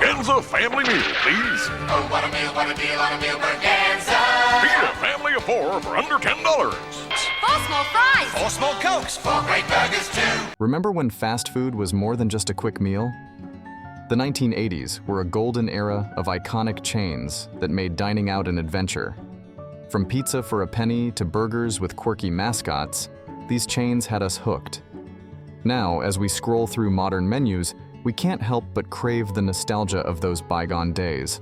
Ganza family meal, please. Oh, what a meal, what a deal on a meal Berganza. Feed a family of 4 for under $10. 4 small fries. 4 small Cokes. 4 great burgers, too. Remember when fast food was more than just a quick meal? The 1980s were a golden era of iconic chains that made dining out an adventure. From pizza for a penny to burgers with quirky mascots, these chains had us hooked. Now, as we scroll through modern menus, we can't help but crave the nostalgia of those bygone days.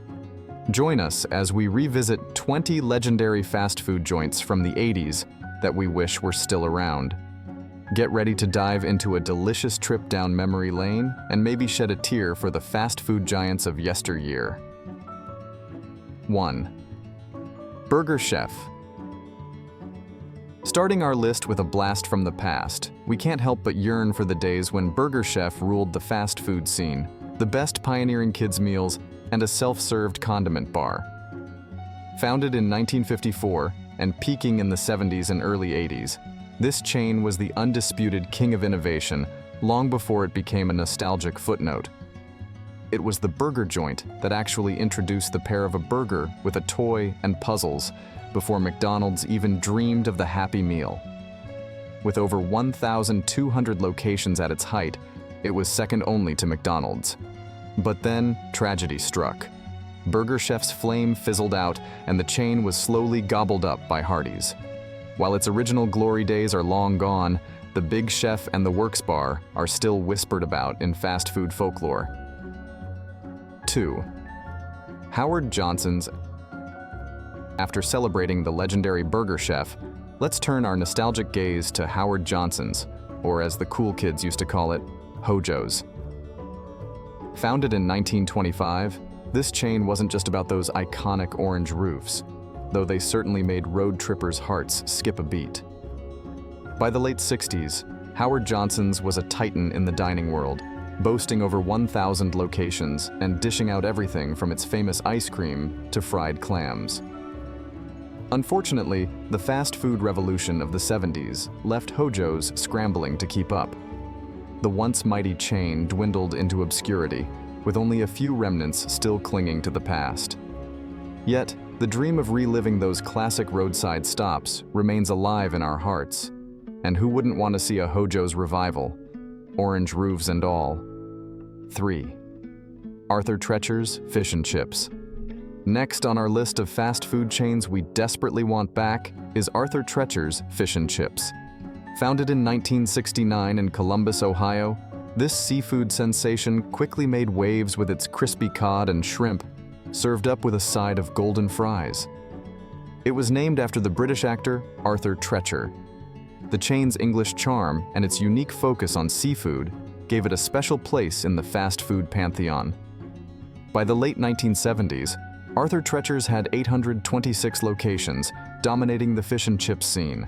Join us as we revisit 20 legendary fast food joints from the 80s that we wish were still around. Get ready to dive into a delicious trip down memory lane and maybe shed a tear for the fast food giants of yesteryear. 1. Burger Chef. Starting our list with a blast from the past, we can't help but yearn for the days when Burger Chef ruled the fast food scene, the best pioneering kids' meals, and a self-served condiment bar. Founded in 1954 and peaking in the 70s and early 80s, this chain was the undisputed king of innovation long before it became a nostalgic footnote. It was the burger joint that actually introduced the pair of a burger with a toy and puzzles before McDonald's even dreamed of the Happy Meal. With over 1,200 locations at its height, it was second only to McDonald's. But then, tragedy struck. Burger Chef's flame fizzled out and the chain was slowly gobbled up by Hardee's. While its original glory days are long gone, the Big Chef and the Works Bar are still whispered about in fast food folklore. 2. Howard Johnson's. After celebrating the legendary Burger Chef, let's turn our nostalgic gaze to Howard Johnson's, or as the cool kids used to call it, Hojo's. Founded in 1925, this chain wasn't just about those iconic orange roofs, though they certainly made road trippers' hearts skip a beat. By the late 60s, Howard Johnson's was a titan in the dining world, boasting over 1,000 locations and dishing out everything from its famous ice cream to fried clams. Unfortunately, the fast food revolution of the 70s left Hojo's scrambling to keep up. The once mighty chain dwindled into obscurity, with only a few remnants still clinging to the past. Yet, the dream of reliving those classic roadside stops remains alive in our hearts. And who wouldn't want to see a Hojo's revival? Orange roofs and all. 3. Arthur Treacher's Fish and Chips. Next on our list of fast food chains we desperately want back is Arthur Treacher's Fish and Chips. Founded in 1969 in Columbus, Ohio, this seafood sensation quickly made waves with its crispy cod and shrimp, served up with a side of golden fries. It was named after the British actor Arthur Treacher. The chain's English charm and its unique focus on seafood gave it a special place in the fast food pantheon. By the late 1970s, Arthur Treacher's had 826 locations, dominating the fish and chips scene.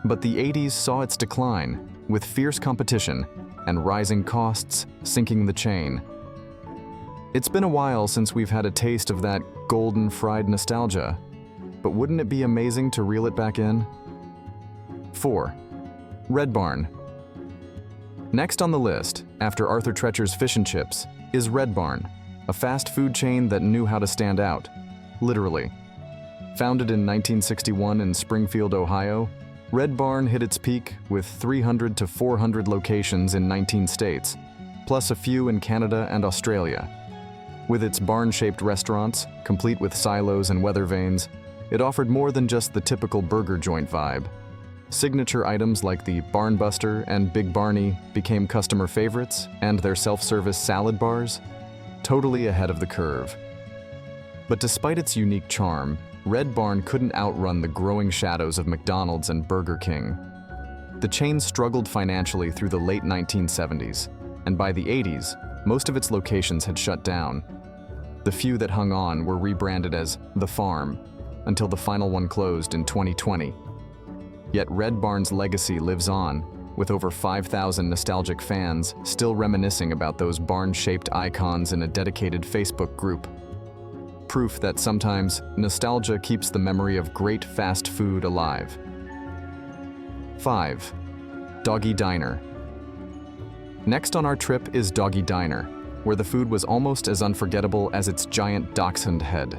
But the 80s saw its decline, with fierce competition and rising costs sinking the chain. It's been a while since we've had a taste of that golden fried nostalgia, but wouldn't it be amazing to reel it back in? 4. Red Barn. Next on the list, after Arthur Treacher's Fish and Chips, is Red Barn, a fast food chain that knew how to stand out, literally. Founded in 1961 in Springfield, Ohio, Red Barn hit its peak with 300 to 400 locations in 19 states, plus a few in Canada and Australia. With its barn-shaped restaurants, complete with silos and weather vanes, it offered more than just the typical burger joint vibe. Signature items like the Barn Buster and Big Barney became customer favorites, and their self-service salad bars, totally ahead of the curve. But despite its unique charm, Red Barn couldn't outrun the growing shadows of McDonald's and Burger King. The chain struggled financially through the late 1970s, and by the 80s, most of its locations had shut down. The few that hung on were rebranded as The Farm, until the final one closed in 2020. Yet Red Barn's legacy lives on, with over 5,000 nostalgic fans still reminiscing about those barn-shaped icons in a dedicated Facebook group. Proof that sometimes nostalgia keeps the memory of great fast food alive. 5. Doggy Diner. Next on our trip is Doggy Diner, where the food was almost as unforgettable as its giant dachshund head.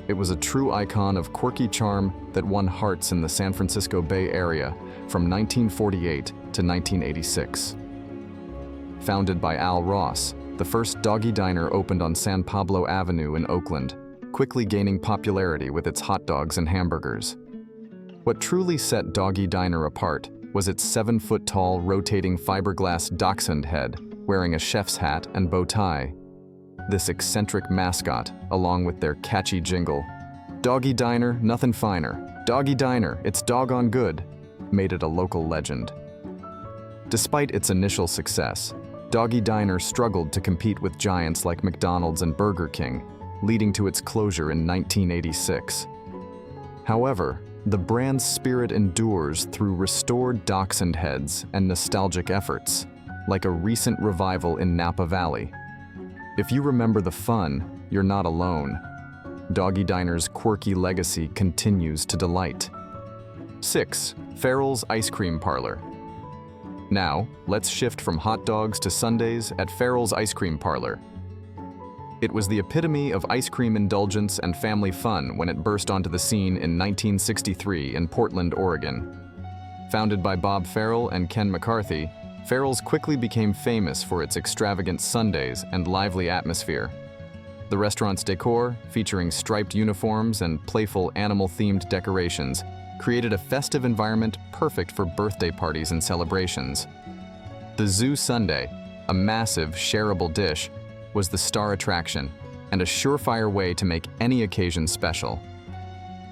It was a true icon of quirky charm that won hearts in the San Francisco Bay Area from 1948 to 1986. Founded by Al Ross, the first Doggy Diner opened on San Pablo Avenue in Oakland, quickly gaining popularity with its hot dogs and hamburgers. What truly set Doggy Diner apart was its 7-foot-tall rotating fiberglass dachshund head wearing a chef's hat and bow tie. This eccentric mascot, along with their catchy jingle, "Doggy Diner, nothing finer. Doggy Diner, it's doggone good," made it a local legend. Despite its initial success, Doggy Diner struggled to compete with giants like McDonald's and Burger King, leading to its closure in 1986. However, the brand's spirit endures through restored dachshund heads and nostalgic efforts, like a recent revival in Napa Valley. If you remember the fun, you're not alone. Doggy Diner's quirky legacy continues to delight. 6. Ferrell's Ice Cream Parlor. Now, let's shift from hot dogs to sundaes at Ferrell's Ice Cream Parlor. It was the epitome of ice cream indulgence and family fun when it burst onto the scene in 1963 in Portland, Oregon. Founded by Bob Ferrell and Ken McCarthy, Ferrell's quickly became famous for its extravagant sundaes and lively atmosphere. The restaurant's decor, featuring striped uniforms and playful animal-themed decorations, created a festive environment perfect for birthday parties and celebrations. The Zoo Sundae, a massive, shareable dish, was the star attraction and a surefire way to make any occasion special.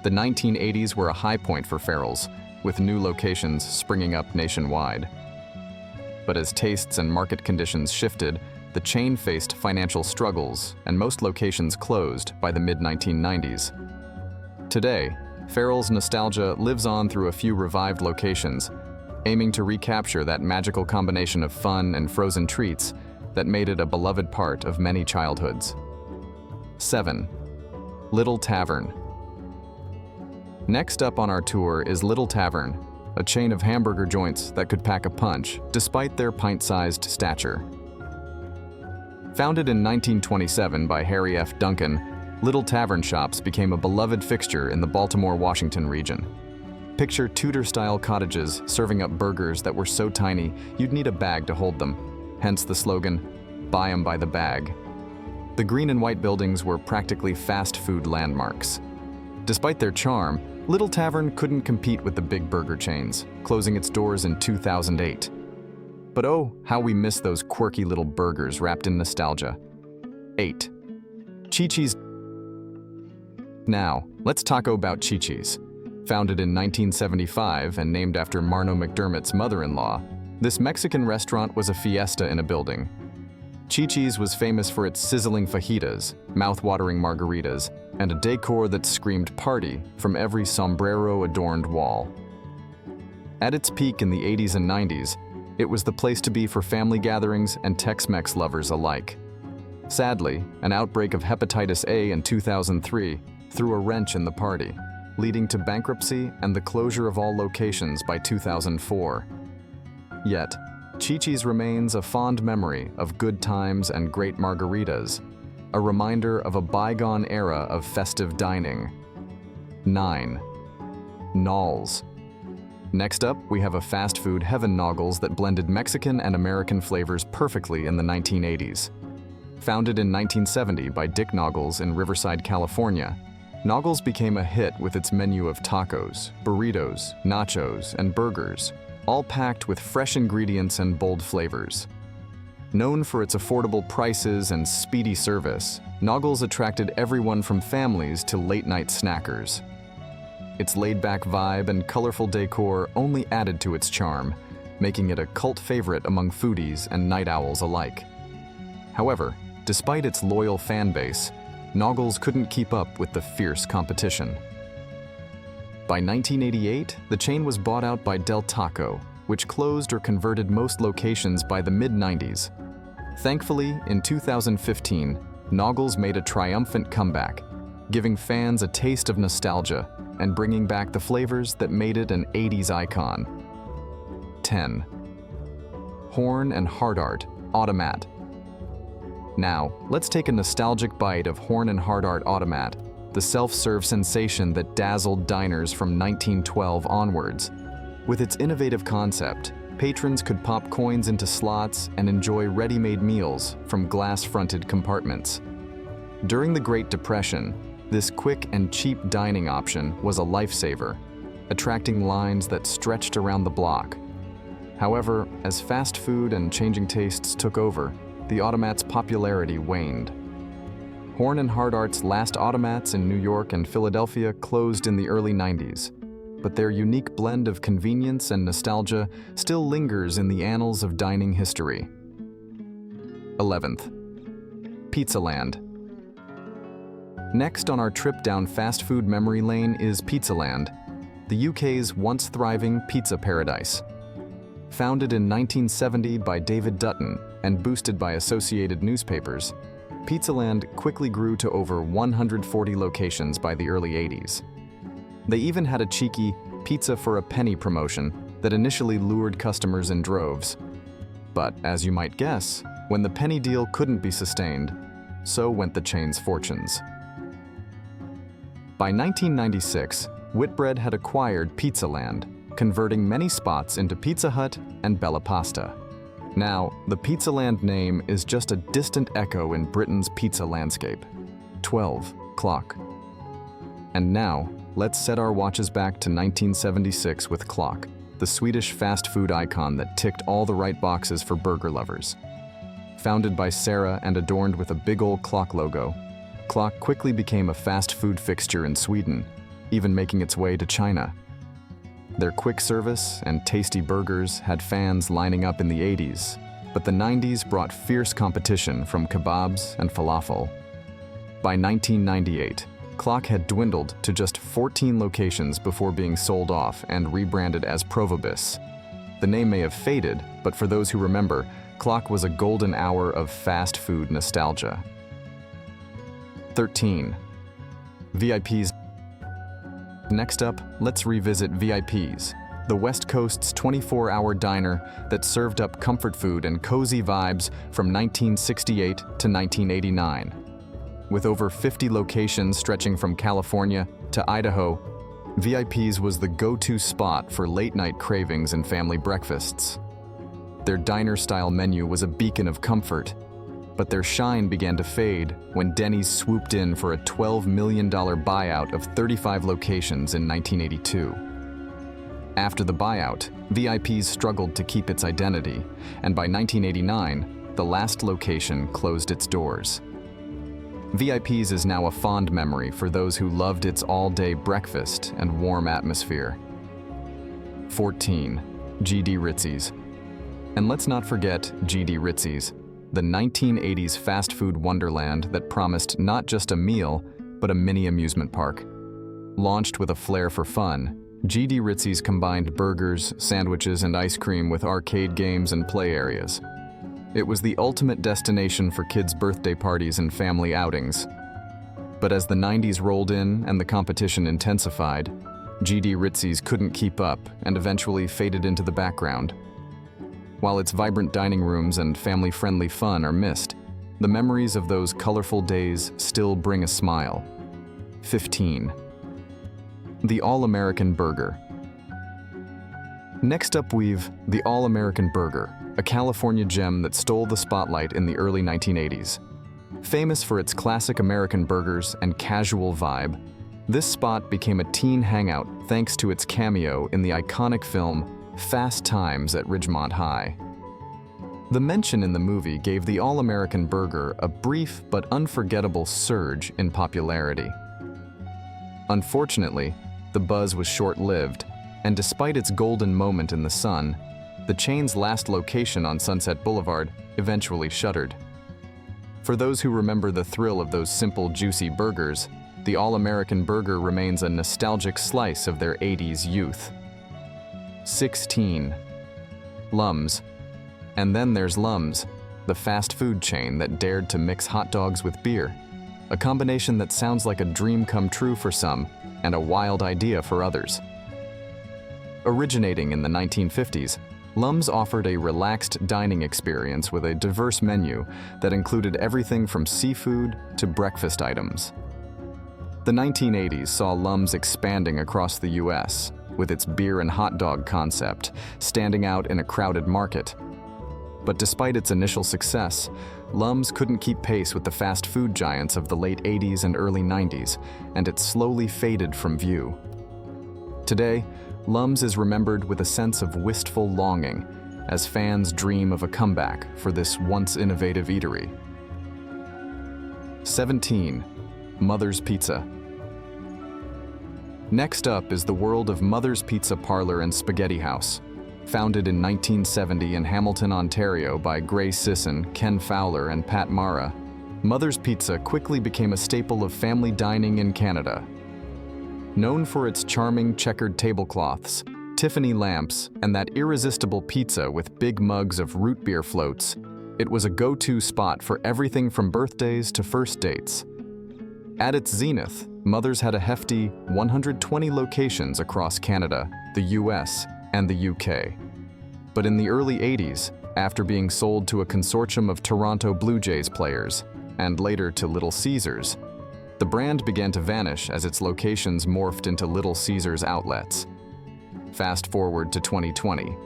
The 1980s were a high point for Ferrell's, with new locations springing up nationwide. But as tastes and market conditions shifted, the chain faced financial struggles and most locations closed by the mid-1990s. Today, Ferrell's nostalgia lives on through a few revived locations, aiming to recapture that magical combination of fun and frozen treats that made it a beloved part of many childhoods. 7. Little Tavern. Next up on our tour is Little Tavern, a chain of hamburger joints that could pack a punch despite their pint-sized stature. Founded in 1927 by Harry F. Duncan, Little Tavern shops became a beloved fixture in the Baltimore-Washington region. Picture Tudor-style cottages serving up burgers that were so tiny you'd need a bag to hold them, hence the slogan, "Buy 'em by the bag." The green and white buildings were practically fast food landmarks. Despite their charm, Little Tavern couldn't compete with the big burger chains, closing its doors in 2008. But oh, how we miss those quirky little burgers wrapped in nostalgia. 8. Chi-Chi's. Now, let's talk about Chi-Chi's. Founded in 1975 and named after Marno McDermott's mother-in-law, this Mexican restaurant was a fiesta in a building. Chi-Chi's was famous for its sizzling fajitas, mouth-watering margaritas, and a decor that screamed party from every sombrero-adorned wall. At its peak in the 80s and 90s, it was the place to be for family gatherings and Tex-Mex lovers alike. Sadly, an outbreak of hepatitis A in 2003 threw a wrench in the party, leading to bankruptcy and the closure of all locations by 2004. Yet, Chi-Chi's remains a fond memory of good times and great margaritas, a reminder of a bygone era of festive dining. 9. Naugles. Next up, we have a fast food heaven Naugles that blended Mexican and American flavors perfectly in the 1980s. Founded in 1970 by Dick Naugles in Riverside, California, Naugles became a hit with its menu of tacos, burritos, nachos, and burgers, all packed with fresh ingredients and bold flavors. Known for its affordable prices and speedy service, Naugles attracted everyone from families to late-night snackers. Its laid-back vibe and colorful decor only added to its charm, making it a cult favorite among foodies and night owls alike. However, despite its loyal fan base, Naugles couldn't keep up with the fierce competition. By 1988, the chain was bought out by Del Taco, which closed or converted most locations by the mid-90s. Thankfully, in 2015, Naugles made a triumphant comeback, giving fans a taste of nostalgia and bringing back the flavors that made it an 80s icon. 10. Horn and Hardart, Automat. Now, let's take a nostalgic bite of Horn and Hardart Automat, the self-serve sensation that dazzled diners from 1912 onwards. With its innovative concept, patrons could pop coins into slots and enjoy ready-made meals from glass-fronted compartments. During the Great Depression, this quick and cheap dining option was a lifesaver, attracting lines that stretched around the block. However, as fast food and changing tastes took over, the Automat's popularity waned. Horn and Hardart's last Automats in New York and Philadelphia closed in the early 90s, but their unique blend of convenience and nostalgia still lingers in the annals of dining history. 11th. Pizzaland. Next on our trip down fast food memory lane is Pizzaland, the UK's once thriving pizza paradise. Founded in 1970 by David Dutton and boosted by Associated Newspapers, Pizzaland quickly grew to over 140 locations by the early 80s. They even had a cheeky pizza for a penny promotion that initially lured customers in droves. But as you might guess, when the penny deal couldn't be sustained, so went the chain's fortunes. By 1996, Whitbread had acquired Pizzaland, converting many spots into Pizza Hut and Bella Pasta. Now, the Pizzaland name is just a distant echo in Britain's pizza landscape. 12 o'clock. And now, let's set our watches back to 1976 with Clock, the Swedish fast food icon that ticked all the right boxes for burger lovers. Founded by Sarah and adorned with a big old clock logo, Clock quickly became a fast food fixture in Sweden, even making its way to China. Their quick service and tasty burgers had fans lining up in the 80s, but the 90s brought fierce competition from kebabs and falafel. By 1998, Clock had dwindled to just 14 locations before being sold off and rebranded as Provobis. The name may have faded, but for those who remember, Clock was a golden hour of fast food nostalgia. 13. VIPs. Next up, let's revisit VIPs, the West Coast's 24-hour diner that served up comfort food and cozy vibes from 1968 to 1989. With over 50 locations stretching from California to Idaho, VIPs was the go-to spot for late-night cravings and family breakfasts. Their diner-style menu was a beacon of comfort, but their shine began to fade when Denny's swooped in for a $12 million buyout of 35 locations in 1982. After the buyout, VIPs struggled to keep its identity, and by 1989, the last location closed its doors. VIPs is now a fond memory for those who loved its all-day breakfast and warm atmosphere. 14. GD Ritzy's. And let's not forget GD Ritzy's, the 1980s fast food wonderland that promised not just a meal, but a mini amusement park. Launched with a flair for fun, GD Ritzy's combined burgers, sandwiches, and ice cream with arcade games and play areas. It was the ultimate destination for kids' birthday parties and family outings. But as the 90s rolled in and the competition intensified, GD Ritzy's couldn't keep up and eventually faded into the background. While its vibrant dining rooms and family-friendly fun are missed, the memories of those colorful days still bring a smile. 15. The All-American Burger. Next up we've the All-American Burger, a California gem that stole the spotlight in the early 1980s. Famous for its classic American burgers and casual vibe, this spot became a teen hangout thanks to its cameo in the iconic film Fast Times at Ridgemont High. The mention in the movie gave the All-American Burger a brief but unforgettable surge in popularity. Unfortunately, the buzz was short-lived, and despite its golden moment in the sun, the chain's last location on Sunset Boulevard eventually shuttered. For those who remember the thrill of those simple, juicy burgers, the All-American Burger remains a nostalgic slice of their 80s youth. 16. Lums. And then there's Lums, the fast food chain that dared to mix hot dogs with beer, a combination that sounds like a dream come true for some and a wild idea for others. Originating in the 1950s, Lums offered a relaxed dining experience with a diverse menu that included everything from seafood to breakfast items. The 1980s saw Lums expanding across the US, with its beer and hot dog concept standing out in a crowded market. But despite its initial success, Lums couldn't keep pace with the fast food giants of the late 80s and early 90s, and it slowly faded from view. Today, Lums is remembered with a sense of wistful longing as fans dream of a comeback for this once innovative eatery. 17. Mother's Pizza. Next up is the world of Mother's Pizza Parlor and Spaghetti House. Founded in 1970 in Hamilton, Ontario by Gray Sisson, Ken Fowler, and Pat Mara, Mother's Pizza quickly became a staple of family dining in Canada. Known for its charming checkered tablecloths, Tiffany lamps, and that irresistible pizza with big mugs of root beer floats, it was a go-to spot for everything from birthdays to first dates. At its zenith, Mother's had a hefty 120 locations across Canada, the US, and the UK. But in the early 80s, after being sold to a consortium of Toronto Blue Jays players, and later to Little Caesars, the brand began to vanish as its locations morphed into Little Caesars outlets. Fast forward to 2020,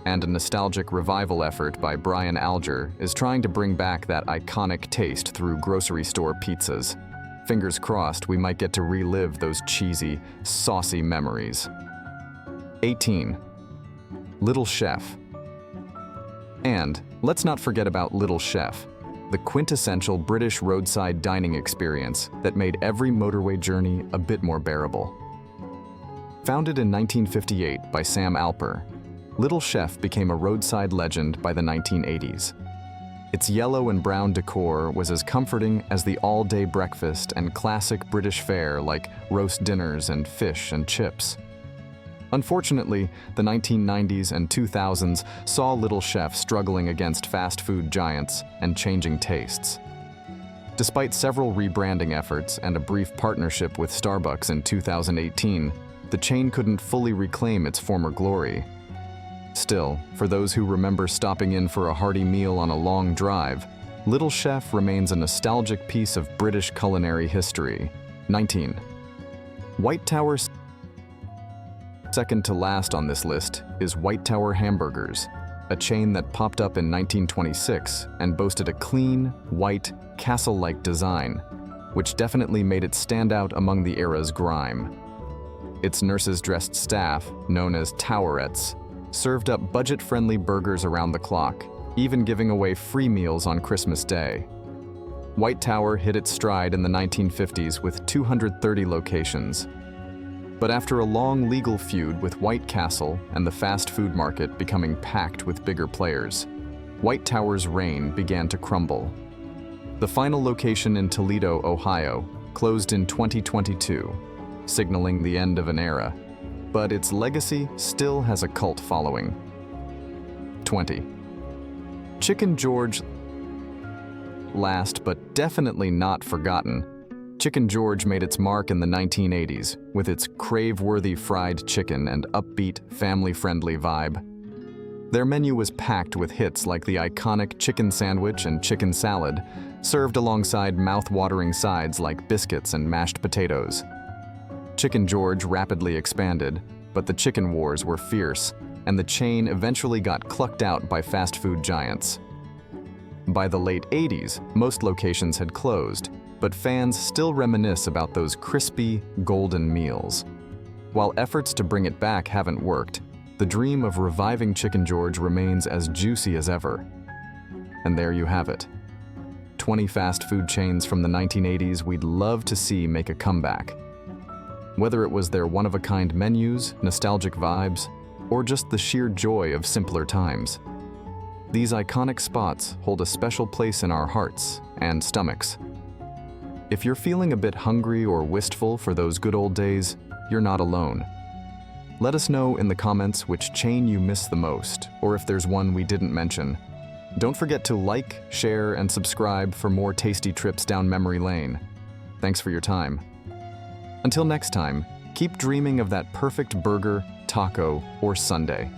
and a nostalgic revival effort by Brian Alger is trying to bring back that iconic taste through grocery store pizzas. Fingers crossed we might get to relive those cheesy, saucy memories. 18. Little Chef. And let's not forget about Little Chef, the quintessential British roadside dining experience that made every motorway journey a bit more bearable. Founded in 1958 by Sam Alper, Little Chef became a roadside legend by the 1980s. Its yellow and brown decor was as comforting as the all-day breakfast and classic British fare like roast dinners and fish and chips. Unfortunately, the 1990s and 2000s saw Little Chef struggling against fast food giants and changing tastes. Despite several rebranding efforts and a brief partnership with Starbucks in 2018, the chain couldn't fully reclaim its former glory. Still, for those who remember stopping in for a hearty meal on a long drive, Little Chef remains a nostalgic piece of British culinary history. 19. White Tower. Second to last on this list is White Tower Hamburgers, a chain that popped up in 1926 and boasted a clean, white, castle-like design, which definitely made it stand out among the era's grime. Its nurses-dressed staff, known as Towerettes, served up budget-friendly burgers around the clock, even giving away free meals on Christmas Day. White Tower hit its stride in the 1950s with 230 locations. But after a long legal feud with White Castle and the fast food market becoming packed with bigger players, White Tower's reign began to crumble. The final location in Toledo, Ohio, closed in 2022, signaling the end of an era, but its legacy still has a cult following. 20. Chicken George. Last but definitely not forgotten, Chicken George made its mark in the 1980s with its crave-worthy fried chicken and upbeat, family-friendly vibe. Their menu was packed with hits like the iconic chicken sandwich and chicken salad, served alongside mouth-watering sides like biscuits and mashed potatoes. Chicken George rapidly expanded, but the chicken wars were fierce, and the chain eventually got clucked out by fast food giants. By the late 80s, most locations had closed, but fans still reminisce about those crispy, golden meals. While efforts to bring it back haven't worked, the dream of reviving Chicken George remains as juicy as ever. And there you have it. 20 fast food chains from the 1980s we'd love to see make a comeback. Whether it was their one-of-a-kind menus, nostalgic vibes, or just the sheer joy of simpler times. These iconic spots hold a special place in our hearts and stomachs. If you're feeling a bit hungry or wistful for those good old days, you're not alone. Let us know in the comments which chain you miss the most, or if there's one we didn't mention. Don't forget to like, share, and subscribe for more tasty trips down memory lane. Thanks for your time. Until next time, keep dreaming of that perfect burger, taco, or sundae.